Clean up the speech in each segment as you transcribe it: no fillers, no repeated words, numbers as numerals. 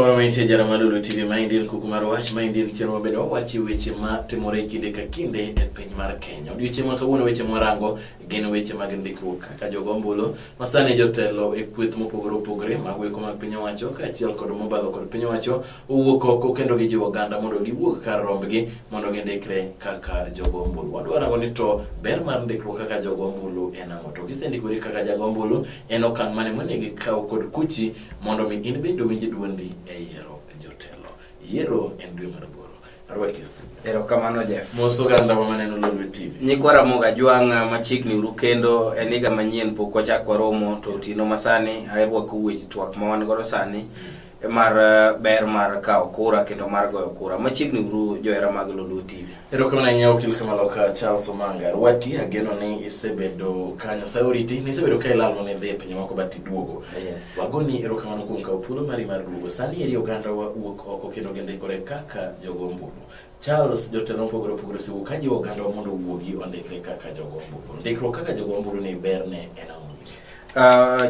Ora maite jara malulu TV maindil kukumaro wach maindil chero mabedo wachi weche ma timore kinde ka kinde e piny mar Kenya. Odiochieng' ma kawuono weche morango gin weche mag ndikruok kaka jogo ombulu masani jotelo e kweth mopogore opogore mag weko mag piny owacho kaachiel kod mobadho kod piny owacho owuok oko kendo gijiwo oganda mondo giwuog kar rombgi mondo gindikre kaka jogo ombulu. Wadwaro ni to ber mar ndikruok kaka jogo ombulu en ang'o, to kisendikori kaka jago ombulu en okang' mane monego ikaw kod kuchi mondo mi in bende winj duondi yiero jotelo. Yiero en dwe mar aboro. Arwakist. Erokamano Jeff. Moso ganda wa maneno Lolwe TV. Nyikwara moga jwang' machiegni uru kendo eniga manyien pok wachako romo to tino masani airwako weche twak ma wan godo sani mar ber mar kawo kura kendo mar goyo kura machiegni uru johera mag Lolwe TV. Erokamano nyao kil kamaloka Charles Omanga. Arwaki ageno ni isebedo kanyo sauriti ni isebedo ka ilalmo ne dhi piny moko bati duogo. Yes. Wagoni erokamano kuom kawo thuolo mari mar duogo. Sani eri oganda wa wuok oko kendo gindikore kaka jogo ombulu. Charles jotelo mopogore opogore siwu ka jiwo oganda mondo wuogi ondikre kaka jogo ombulu. Ndikruok kaka jogo ombulu ni berne en ang'o?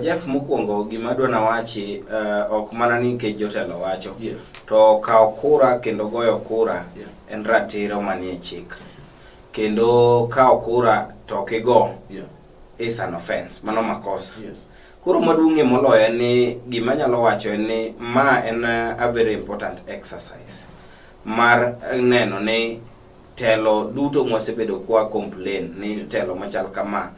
Jeff mokwongo gima adwa wachi ok mana ni nikech jotelo wacho. Yes. To kawo kura kendo goyo kura en ratiro manie chik. Kendo kawo kura to kigo is an offense, mano makosa. Yes. Kuro maduong'ie moloyo ni gima nyalo wacho ni ma en a very important exercise mar neno ni telo duto mwasebedo kwa complain ni telo machal kama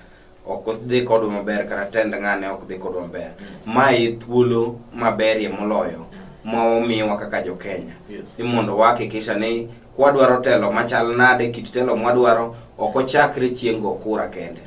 ok dhi kodwa maber kata tend ng'ane ok dhi kodwa maber. Mae thuolo maberie moloyo ma omiwa kaka jo Kenya. Yes. Mondo wahakikisha ni kwadwaro telo machal nade kit telo mwadwaro ok ochakre chieng' go kura kende.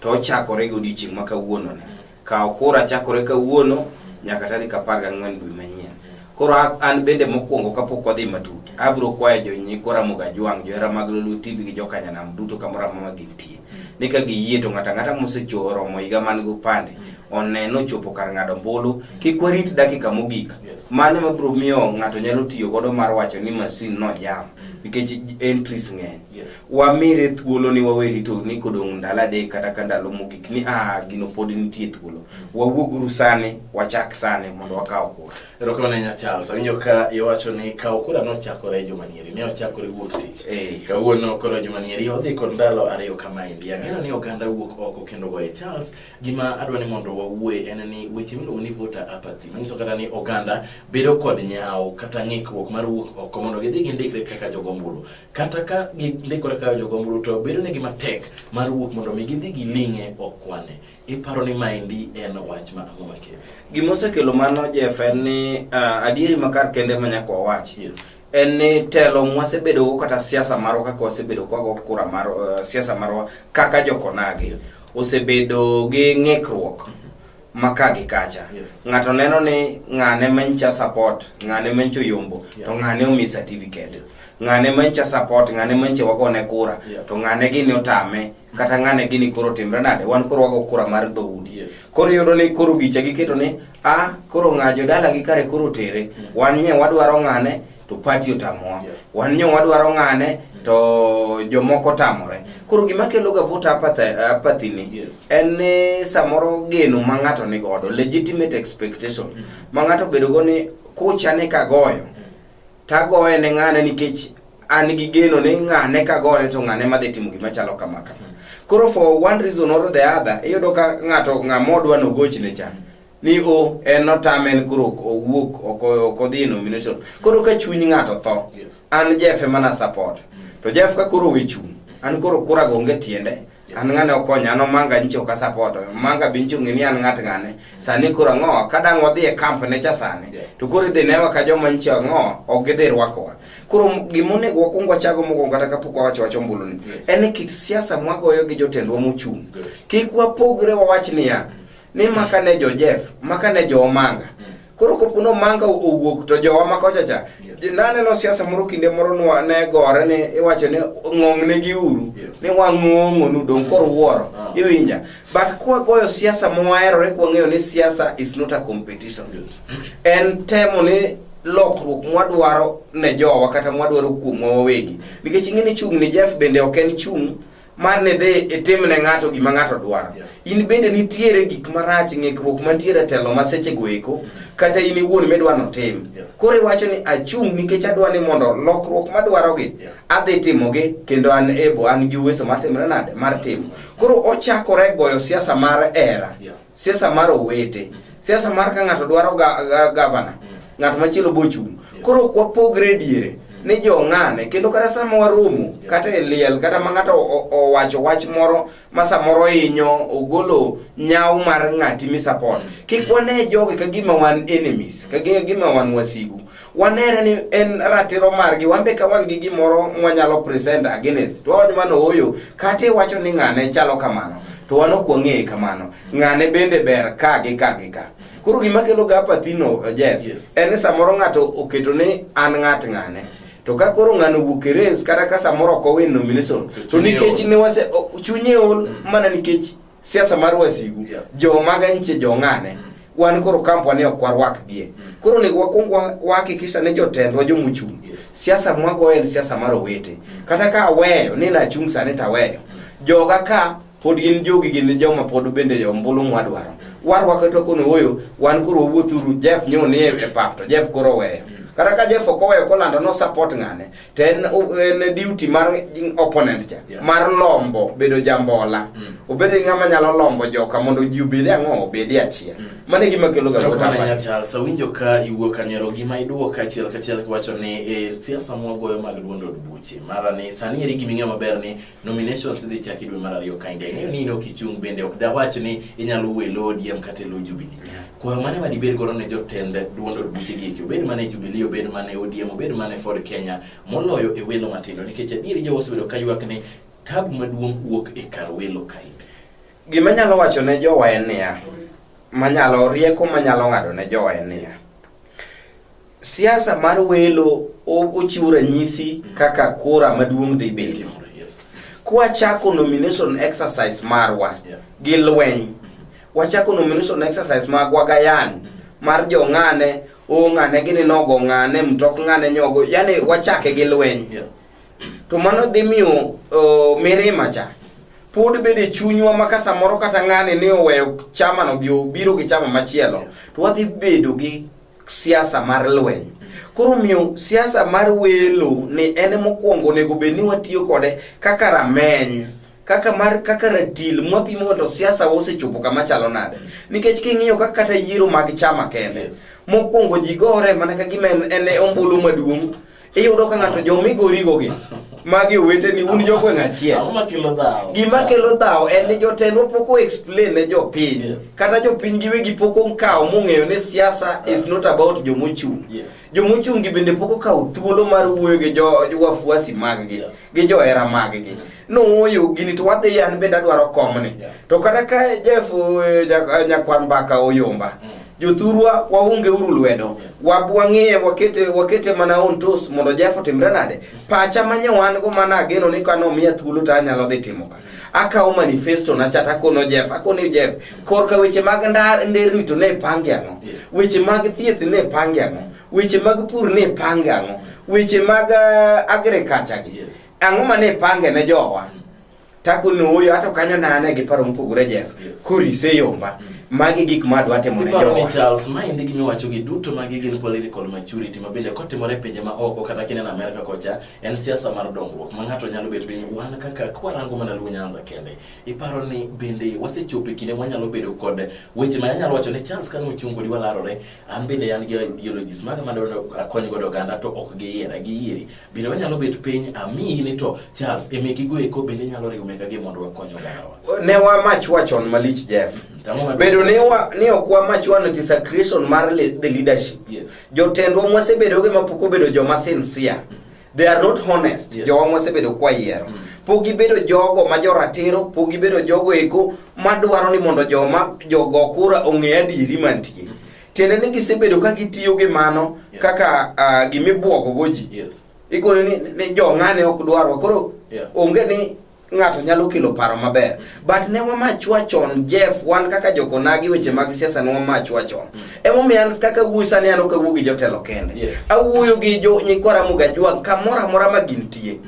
To ochakore godiochieng' ma kawuono ni. Kawo kura chakore kawuono nyaka tarik 14 dwe manyien. Koro an bende mokwongo kapok wadhi matut abro kwayo jonyikwara moga jwang' johera mag Lolwe TV gi jokanyanam duto kamoro amora gintie ni ka giyie to ng'ata mosechoromo higa man go pande oneno chopo kar ng'ado ombulu kik warit dakika mogik. Yes. Mane mabro miyo ng'ato nyalo tiyo godo mar wacho ni masin no jam nikech entries ng'eny. Yes. Wamire thuolo ni waweri to ni kodong' ndalo adek kata ka ndalo mogik ni gino pod nitie thuolo. Wawuoguru sani wachak sani mondo wakaw kura. Erokamano nya Charles. Awinjo ka iwacho ni kawo kura nochakore juma nyiri. Ne ochakore wuok tich. Kawuono koro juma nyiri odhi kod ndalo ariyo kama indi. Ageno ni oganda wuok oko kendo goye. Charles, gima adwa ni mondo wawuoye en ni weche miluongo ni voter apathy. Manyiso kata ni oganda bedo kod nyawo kata ng'ikruok mar wuok oko mondo gidhi gindikre kaka jogo ombulu. Kata ka gindikore kaka jogo ombulu to bedo negi matek mar wuok mondo mi gidhi giling'e okwane. Iparo ni maendi en wach ma ang'o makelo? Gimosekelo mano Jeff en ni adieri makar kende manyaka wawachi. Yes. En ni telo mwasebedo go kata siasa marwa kaka wasebedo kwa go kura mar siasa marwa kaka jokonagi. Yes. Osebedo gi ng'ikruok makagi kacha. Yes. Ng'ato neno ni ng'ane mancha support, ng'ane mancho yombo, to ng'ane omi certificate. Yes. Ng'ane mancha support, ng'ane manche wagone kura, Yeah. to ng'ane gini otame, kata ng'ane gini koro timre nade, wan koro wago kura mar dhoudi. Yes. Koro yudo ni koro gicha giketo ni, koro ng'ajo dala gi kare koro tere, wan nye wadwaro ng'ane, to party otamowa. Yeah. Wan nye wadwaro ng'ane, to jomoko tamore. Koro gima kelo ga voter apathy ni, Yes. en ni samoro geno ma ng'ato ni godo, legitimate expectation, ma ng'ato bedo go ni kucha ni kagoyo, tagoye ne ng'ane nikech an gi geno ni ng'ane kagore to ng'ane madhi timo gima chalo kama. Koro for one reason or the other, iyudo ka ng'ato ng'amodwa no gochne cha ni en notamen kuro owuok okodhi nomination. Koro ka chuny ng'ato tho, Yes. an Jeff mana support. To Jeff ka koro we chuny, an koro kura gonge tiende. An ng'ane okonya, an Omanga nyicho ka support. Omanga bincho ng'eni an ng'at ng'ane. Sani koro ng'owa, kadang' wadhi e camp ne cha sani. Yeah. To koro idhi newa ka joma nyicho ng'owa, ok gidhi rwakowa. Koro gimonego wakwongo wachago mokwongo kata kapok wawacho ombulu ni. Yes. En kit siasa mwagoyo gi jotendwa mochung'. Good. Kik wapogre wawach niya, ni maka ne jo Jeff, maka ne jo Omanga. Koro kopuno Omanga owuok to jowa makocha cha. Yes. Naneno siasa moro kinde moro ne gore ni iwacho ni ng'ong'ne gi uru. Yes. Ni wang'ong'onu dong koro wuoro. Iwinja. But kwa goyo siasa mwaerore kwa ng'eyo ni siasa is not a competition. Good. En temo ni lokruok mwadwaro ne jowa kata mwadwaro kuom wawegi. Nikech ing'eni chung' ni Jeff bende ok en chung' mar ne dhi itimne ng'ato gima ng'ato dwaro. In bende nitiere gik marach, ng'ikruok mantiere telo ma seche go eko kata in iwuon midwa notim. Koro iwacho ni achung' nikech adwa ni mondo lokruok madwarogi adhi timogi kendo an gi uwezo mar timre nade mar timo. Koro ochakore goyo siasa mar era, siasa mar owete, siasa mar ka ng'ato dwaro gavana, ng'at machielo bochung'. Koro wapogre diere ni jo ng'ane kendo kata sama waromo kata e liel kata ma ng'ato owacho wach moro ma samoro hinyo ogolo nyau mar ng'ati mi support, kik wane jogi ka gima wan enemies, ka gima wan wasigu. Wanere ni en ratiro margi, wambe ka wan gi gimoro mwanyalo present against to wawach mano oyo kata iwacho ni ng'ane chalo kamano to wan ok wang'eye kamano, ng'ane bende ber ka gi ka. Koro gima kelo ga apathino Jeff, en samoro ng'ato oketo ni an ng'at ng'ane, to ka koro ng'ano wuok e race kata ka samoro ok owe nomination to nikech ne wase chunye ol mana nikech siasa mar wasigu, jo maga niche jo ng'ane, wan koro kampwa ne ok warwak gie. Koro nego wakuong wahakikisha ne jotendwa jomochung' siasa mwago en siasa mar owete, kata ka aweyo ni nachung' sani taweyo joga ka pod gin jogi gin joma pod bende ombulu mwadwaro warwako to kono oyo wan koro wuothuru Jeff nyo ni e pap to Jeff koro weyo. Kata ka Jeff okoweyo kolando no support ng'ane to en duty mar opponent cha mar lombo bedo jambola, obede ng'ama nyalo lombo joka mondo ji obede ang'o obede achiel. Mane gima kelo ga kama Charles awinjo ka iwuok anyero gima iduoka achiel kachiel kiwacho ni siasa mwagoyo mag duondo od buche mara ni sani eri giming'eyo maber ni nominations dhi chaki dwe mar 2 kainde ng'eyo ni inokichung' bende ok dawach ni inyalo welo ODM kata lo Jubilee. Kwa mane madibed goro ne jotend duondo od buche gi obed mane Jubilee obed mane ODM obed mane Ford Kenya moloyo e welo matindo nikech adieri jo osebedo ka ywak ni tabu maduong' wuok e kar welo kainde. Gima nyalo wacho ne jowa en niya, manyalo rieko manyalo ng'ado ne jowa en niya, siasa mar welo ochiwo ranyisi kaka kura maduong' dhi bedo. Kwa chako nomination exercise marwa gi lweny, wachako nomination exercise magwa gayan mar jo ng'ane ng'ane gini nogo ng'ane mtok ng'ane nyogo, yani wachake gi lweny. To mano dhi miyo mirima cha pod bede chunywa maka samoro kata ng'ane ne oweyo chama no dhi obiro gi chama machielo to wadhi bedo gi siasa mar lweny. Koro miyo siasa mar welo ni en mokwongo nego bed ni watiyo kode kaka rameny, kaka ratil mwapimo to siasa osechopo kama chalo nade. Nikech king'iyo kata yiero mag chama kende mokwongo ji gore mana ka gima en ombulu maduong', iyudo ka ng'ato jomigorigo gi magi owete ni un jogo ng'achiel. Gima kelo dhaw en ni jotendwa poko explain ne jopiny, kata jopiny giwegi poko kawo mong'eyo ni siasa is not about jomochung'. Jomochung' gi bende poko kawo thuolo mar wuoyo gi wafuasi maggi gi johera maggi. Oyo gini to wadhi yan bende adwaro komni. To kata ka Jeff nyakwan Mbaka oyomba, jothurwa waunge uru lwedo, wabwang'ie wakete mana ontos mondo Jeff otimre nade. Pacha manyawan go mana ageno ni kano miya thuolo to anyalo dhi timo ka. Akawo manifesto na chata kono Jeff, akoni Jeff, korka weche mag nderni to ne pange ang'o, weche mag thieth ne pange ang'o, weche mag pur ne pange ang'o, weche mag agriculture gi ang'o mane pange ne jowa. Tako noyo ato kanyo nane gi paro mpogore Jeff, korise yomba. Magi gik madwa timo ne jowa. Charles, ma indi gimi wacho gi duto magi gin political maturity mabende kotimore pinje ma oko kata kine na Amerika kocha en siasa mar dongruok ma ng'ato nyalo bet piny wan kaka kwarango mana Luo Nyanza kende. Iparo ni bende wasechopo kinde mwanyalo bedo kod weche ma nyalo wacho ni Charles kano chungo di walarore an bende an gi ideologies maga mandano akony godo oganda to ok giyieri. Bende wanyalo bet piny ami ni to Charles emeki go eko bende nyalo riwo meka gi mondo wakony oganda. Ne wa mach wachon malich Jeff. Bedo ne okwa machwano it is a creation mar the leadership. Jotendwa mwasebedo gi mapoko bedo joma sincere. They are not honest. Jowa mwasebedo kwa yiero. Pogi bedo jogo majoratiro, pogi bedo jogo eko madwaro ni mondo jogo kura ong'e adieri mantie. Tiende ni gisebedo ka gitiyo gi mano kaka gimibwoko goji. Ikone ni jo ng'ane ok dwaro koro onge ni ng'ato nyalo kelo paro maber. But ne wamachwa chon Jeff, wan kaka jokonagi weche mag siasa ne wamachwa chon. Emomiyo kaka wuoyo sani an ok awuo gi jotelo kende. Awuoyo gi nyikwara Mugajwa kamora mora magintie.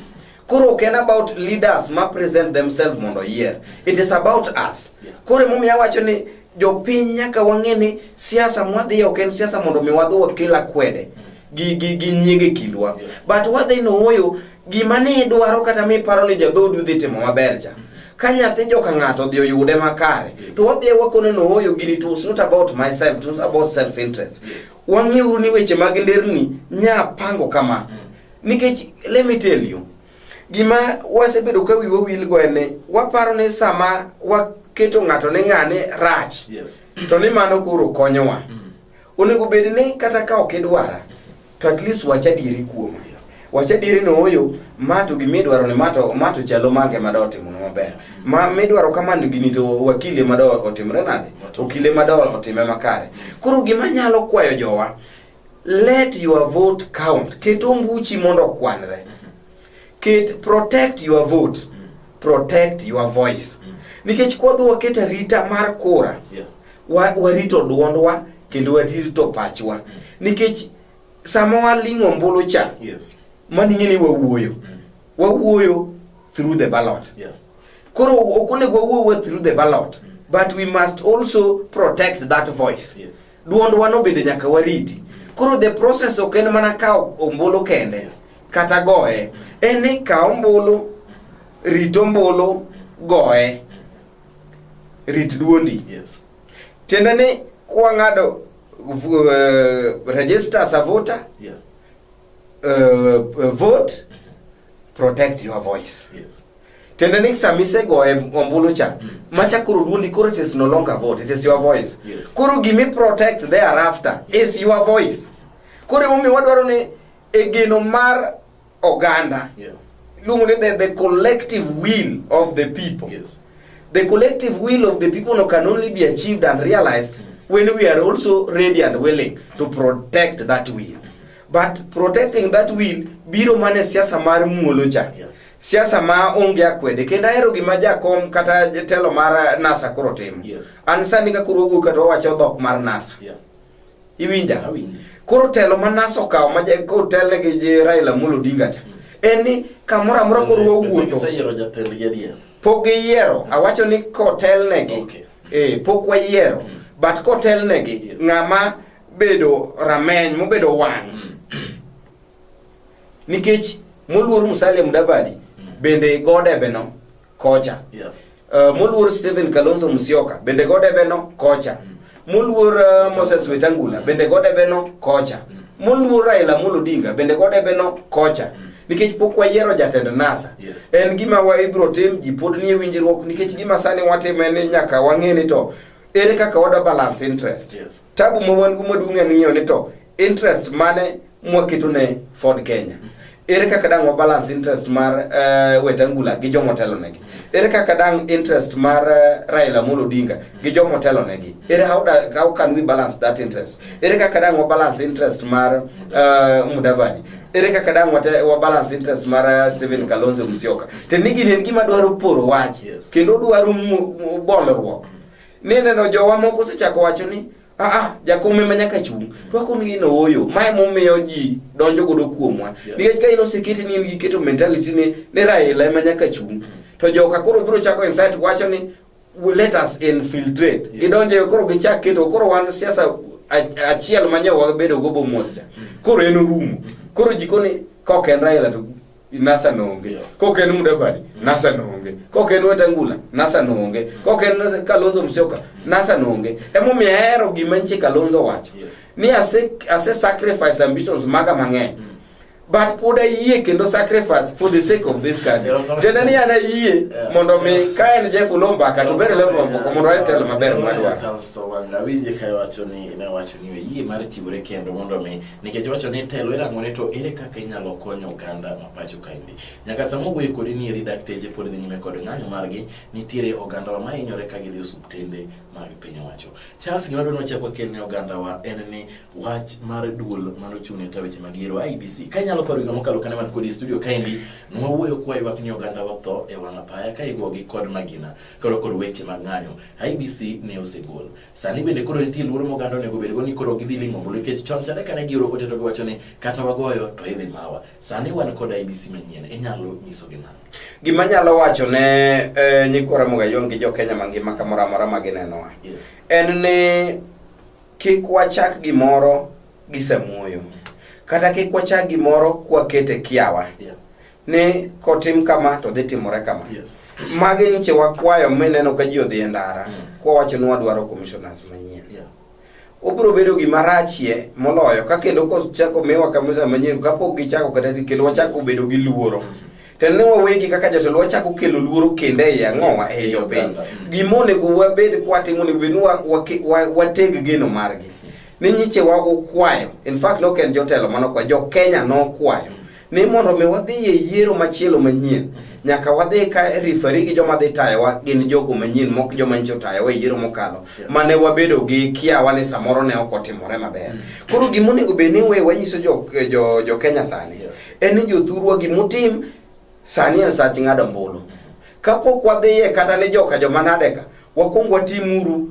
Koro ok en about leaders ma present themselves mondo yier. It is about us. Koro momiyo awacho ni jopiny nyaka wang'e ni siasa mwadhi ok en siasa mondo mi wadhi wakela kwede gi nyiege kindwa. But wadhi noyo gima ne dwaro kata mi paro ni jadhodu dhi timo maber cha. Ka nyathi joka ng'ato dhi oyude makare, to wadhi wakone noyo gini, it was not about myself, it was about self interest. Wang'euru ni weche mag nderni nya pango kama. Nikech let me tell you, gima wasebedo ka wiwa wil go ene, waparo ni sama waketo ng'ato ne ng'ane rach, to ni mano koro konyowa. Onego bed ni kata ka ok idwara, to at least wachadieri kuoma. Wachadieri noyo mato gimidwaro ni mato chalo mange madotimo maber. Ma midwaro kamano gini to wakile mado otimre nade? Okile mado otime makare. Koro gima nyalo kwayo jowa, let your vote count. Ket ombuchi mondo kwanre. Protect your vote. Protect your voice. Nikech kwadho waketa rita mar kura, warito duondwa kendo warito pachwa. Nikech sama waling'o ombulu cha, mani ng'eni wawuoyo through the ballot. Koro okonego wawuoyo through the ballot, but we must also protect that voice. Duondwa no bende nyaka wariti. Koro the process ok en mana kao ombulu kende kata goe, ene ka ombulu, rito ombulu, goe, rit duondi. Tiende ni kwa ng'ado register as a voter, vote, protect your voice. Tiende ni samise goe ombulu cha, macha kuro duondi, kuro it is no longer vote, it is your voice. Kuro gimi protect thereafter is your voice. Kuro mumi wadwaro ni egeno mar oganda. Lungu ni the collective will of the people. The collective will of the people no can only be achieved and realized when we are also ready and willing to protect that will. But protecting that will, biro mane siasa mar muolo cha. Siasa ma onge akwede. Kenda ero gima jakom kata telo mar NASA koro timo. Ansani ka kuro ugu kato wacho dhok mar NASA. Iwinja? Koro telo ma NASA okaw ma ko tele gi Raila Amolo Odinga cha. Eni kamora mora koro wawuotho. Pok giyiero, awacho ni kotel negi. Pok wayiero. But kotel negi, ng'ama bedo rameny, mobedo wang'. Nikech moluor Musalia Mudavadi bende gode beno kocha. Moluor Stephen Kalonzo Musyoka bende gode beno kocha. Moluor Moses Wetangula bende gode beno kocha. Moluor Raila Amolo Odinga bende gode beno kocha. Nikech pok wayiero jatend NASA. En gima wa ibro tim ji pod nie winjruok, nikech gima sani watimo en nyaka wang'eni to ere kaka wada balance interest. Tabu mwan gumo dunga ng'iyo ni to interest mane mwaketo ne Ford Kenya. Ere kaka dang balance interest mar Wetangula gi jomotelo negi. Ere kaka dang interest mar Raila Amolo Odinga gi jomotelo negi. Ere how can we balance that interest? Ere kaka dang balance interest mar Mudavadi. Ere kaka dang wa balance interest mar Stephen Kalonzo Musyoka. Tenigi ni gima dwaro poro wach. Kendo dwaro bolruok. Nene no jowa moko sechako wacho ni jakome manyaka chung. Twako ni no oyo. Mae momiyo ji donjo godo kuomwa. Nikech ka ino sekiti ni giketo mentality ni Raila manyaka chung. To joka koro biro chako insight wacho ni let us infiltrate. Gidonje koro gichak kendo koro wan siasa achiel manyo wabedo gobo mosta. Koro eno rumo. Koro jikoni koken Raila to NASA noonge. Koken Mudavadi, NASA noonge. Koken Wetangula, NASA noonge. Koken Kalonzo Musyoka, NASA noonge. Emo miero gimanchi Kalonzo wacho. Ni ase sacrifice ambitions maga mang'eny. But poda yie kendo sacrifice for the sake of this country. Tena ni ana yie mondo me kae ni Jeff Lomba ka to bere level mondo aitelo maber madwa. So wanga winje kai wacho ni yie mar chiwore kendo mondo me nikech wacho ni telo irango ne to ere kaka inyalo konyo oganda mapacho kaindi. Nyaka samo goyi kodi ni redacteje pod dhi nyime kod ng'anyo margi nitiere oganda wa mainyore ka gidhi osuptende mag piny wacho. Charles Ng'ado no chako kelne oganda wa en ni wach mar duol mano chune ta weche mag yiero IEBC. Kanyalo Inyalo paro higa mokalo kane wan kod studio kaendi nwawuoyo kwa ywak ni oganda watho e wang' apaya ka igogi kod magina koro kod weche mag ng'anyo. IEBC ne osegol. Sani bende koro nitie luoro moganda onego bedgo ni koro gidhi ling'o ombulu nikech chon chande kane gioro ote to giwacho ni kata wagoyo to idhi mawa. Sani wan kod IEBC manyien, inyalo nyiso gi nang'o? Gima nyalo wacho ne nyikwara Mogajwang' gi jo Kenya mangima kamoro amora ma ginenowa. En ni kik wachak gimoro gi samuoyo. Kata kik wachak gimoro kwakete kiawa. Ni kotim kama to dhi timore kama. Magi nyiche wakwayo meneno ka ji odhi e ndara kwa wacho ni wadwaro commissioners manyien. Obiro bedo gima rachie moloyo ka kendo kochako miwa commissioners manyien kapok gichako kata kendo wachako bedo gi luoro. Tenne wawegi kaka jotelo wachako kelo luoro kende ya ng'owa e jopiny. Gimonego wabed kwatimo ni benu wateg geno margi. Ni nyiche wa ukwayo. In fact no ken jotelo mano kwa jo Kenya no kwayo. Ni mondo me wadhi e yiero machielo manyien. Nyaka wadhi ka referee gi joma dhi tayowa gin jogo manyien mok joma ncho tayowa e yiero mokalo. Mane wabedo gi kiawa ni samoro ne ok otimore maber. Koro gimonego bed ni wanyiso jo Kenya sani. En ni jothurwa gimotim sani en sach ng'ado ombulu. Kapok wadhiye kata ne joka joma nadeka, wakuongo watimuru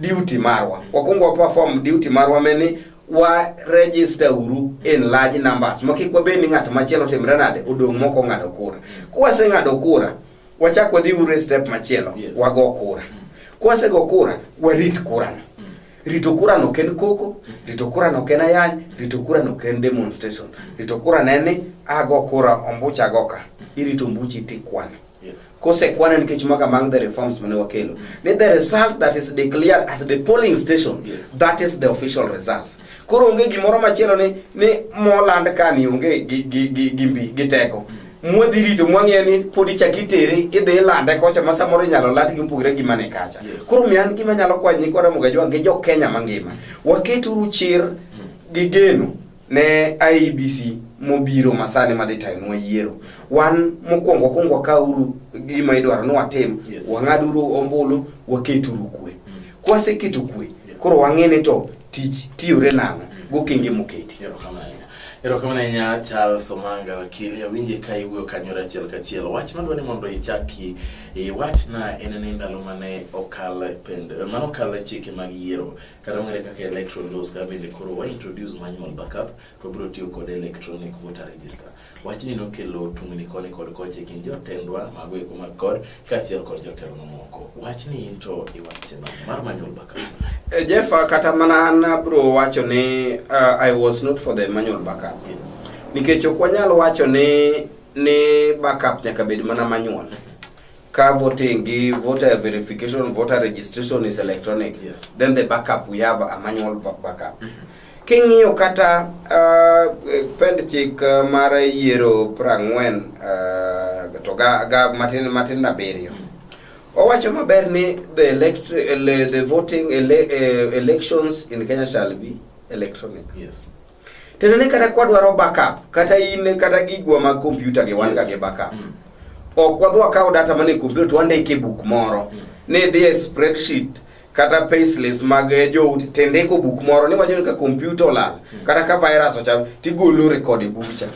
duty marwa. Wakuongo perform duty marwa meni wa register uru in large numbers. Makik wabed ni ng'at machielo timre nade odong' moko ng'ado kura. Kwase ng'ado kura, wachak wadhi uru step machielo, wago kura. Kwase go kura, warit kurano. Rito kura no ken koko, rito kura no ken ayany, rito kura no ken demonstration. Rito kura neni ago kura ombucha goka. Irito mbuchi tikwano. Kose kwana nikech maga among the reforms mane wakelo. Ni the result that is declared at the polling station, that is the official result. Koro onge gimoro machielo ni moland kani onge gimbi giteko. Mwadhi rito mwang'e ni podi chakitere idhi lande kocha masamoro nyalo landi gimpugre gima ne kacha. Koro mian gima nyalo kwa Nyikwara Mogajwang' gi jo Kenya mangima. Waketuru chir gi geno ne IEBC mobiro masane madhi tayo yiero. Wan mokwongo kauru gima idwaro ni watim, wang'aduru ombulu, waketuru kwe. Kwaseketo kwe, koro wang'ene to tich tiyore nang'o gokinge moketi. Erokamano ahinya Charles Omanga wakili awinje ka iwuoyo kanyo achiel kachiel. Wach madwa ni mondo ichaki wachna en ni ndalo mane okal mano kal chike mag yiero kata ong'ere kaka electoral laws ka bende koro wa introduce manual backup to biro tiyo kod electronic voter register. Wachni nokelo tungni koni kod koche kind jotendwa mago eko mag kod kaachiel kod jotelo mamoko. Wachni into iwache mar manual backup. Jeff kata mana an bro wacho ni I was not for the manual backup. Nikech ok wanyal wacho ni backup nyaka bed mana manual. Ka voting gi voter verification, voter registration is electronic. Then the backup we have a manual backup. King'iyo kata pend chik mar yiero 40 to ga matin na beriyo. Owacho maber ni the voting elections in Kenya shall be electronic. Tenene kata kwa dwaro backup, kata in kata gigwa mag computer ge wan ga ge backup. Ok wadwa kawo data mane computer to andike book moro. Ne the spreadsheet kata payslips mag jo tendeko book moro ni wajo ka computer lal. Kata ka virus ocha tigolo record e book cha.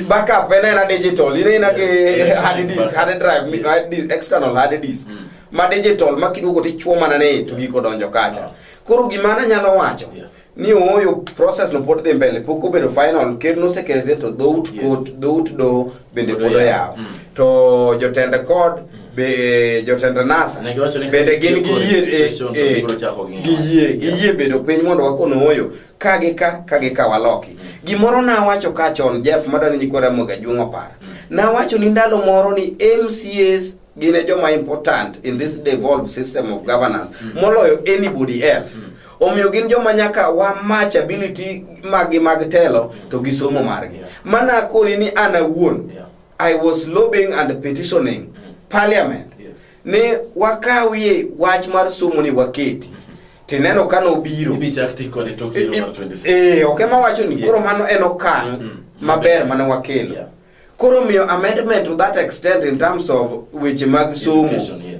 Backup ena digital, ina ke hard disk, hard drive, hard disk, external hard disk. Ma digital makiduogo tichuo mana ne to giko donjo kacha. Koro gimana nyalo wacho ni oyo process no pod dhi mbele pok obedo final ker no secretary to dhout do bende podo yawo to jotend kod be jotend NASA bende gin gi bedo piny mondo wakono oyo kage ka waloki gimoro na wacho ka chon Jeff madani Nyikwara Mogajwang' opar na wacho ni ndalo moro ni MCAs gine joma important in this devolved system of governance moloyo anybody else. Omiyo gin joma nyaka wa match ability mag telo to gisomo margi. Mana koni ni ana wuon I was lobbying and petitioning parliament. Ne wakawie wach mar somo ni waketi. Tineno kano biro. Ibi chakti koni tok yiero mar 26. Okema wacho ni koro mano en okang' maber mana wakelo. Koro miyo amendment to that extent in terms of weche mag somo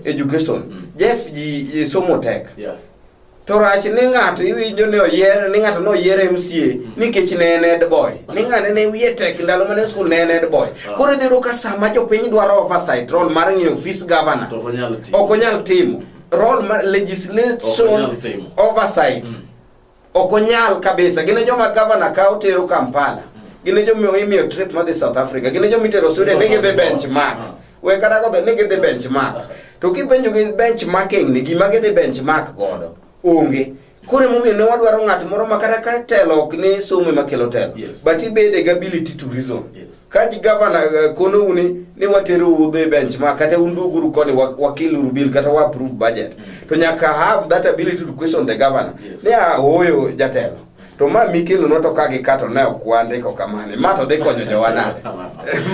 education. Jeff ji somo tek. to rach ni ng'ato iwinjo ne oyier ni ng'ato no yier MCA nikech ne en head boy ni ng'ane ne wiye tek ndalo mane school ne en head boy koro dhiro ka sama jopiny dwaro oversight role mar ng'iyo office governor ok onyal timo role mar legislation oversight ok onyal kabisa gine joma governor ka otero Kampala gine joma imiyo trip madhi South Africa gine joma itero Sweden ne gidhi benchmark we kata godho ne gidhi benchmark to kipenjo gi benchmarking ni gima gidhi benchmark godo onge kore momiyo ne wadwaro ng'at moro makata ka telo ok ni somo makelo telo but ibede ga ability to reason ka ji governor kono uni ni watero udhe benchmark kata unduguru koni wakiluru bill kata wa approve budget to nyaka have that ability to question the governor ne ahoyo jatelo to ma mikelo noto kagi kato ne okwande ko kamane ma to dhi konyo jowana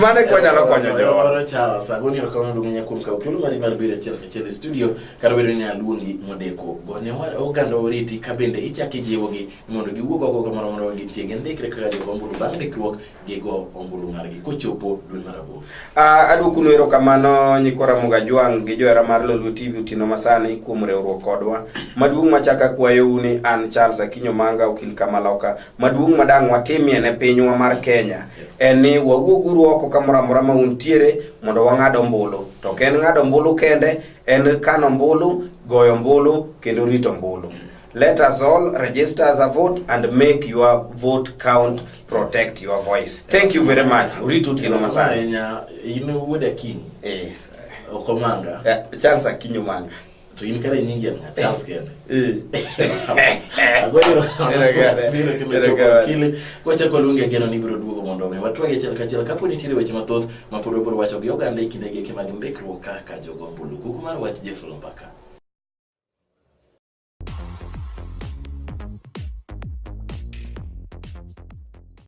mane konyalo konyo jowa oro chala sagoni ro kono dungunya kum ka thuolo mar biro chel studio kar bedo ni aluongi modeko gone oganda oriti ka bende ichaki jiwogi mondo giwuog oko kamoro gi tiege ndikre kaka jo ombulu bang' ndikruok gigo ombulu margi kochopo dwe mar aboro. Aduokuno ero kamano nyikora Muga Jwang' gi johera mar Lolwe TV utino masani kuom riwruok kodwa maduong' machaka kwayo uni an Charles Akinyo Manga okil Kamaloka maduong' madang' watimie ne pinywa mar Kenya en ni wawuoguru oko kamoro amora ma untiere mondo wang'ad ombulu to ken ng'ado ombulu kende en kano ombulu goyo ombulu kendo rito ombulu. Let us all register as a vote and make your vote count, protect your voice. Thank you very much. Uritu tino masani. Inu wuda king. Yes. Okomanga. Charles Akinyo Manga. To in kara nyingi ya Charles kende. Kile kwacha kolunge geno ni biro duogo mondo me watwage chel kachel kapo nitiere weche mathoth mapod obro wacho gi oganda ikinde gi mag ndikruok kaka jogo ombulu. Kuku mar wach Jeff Lombaka.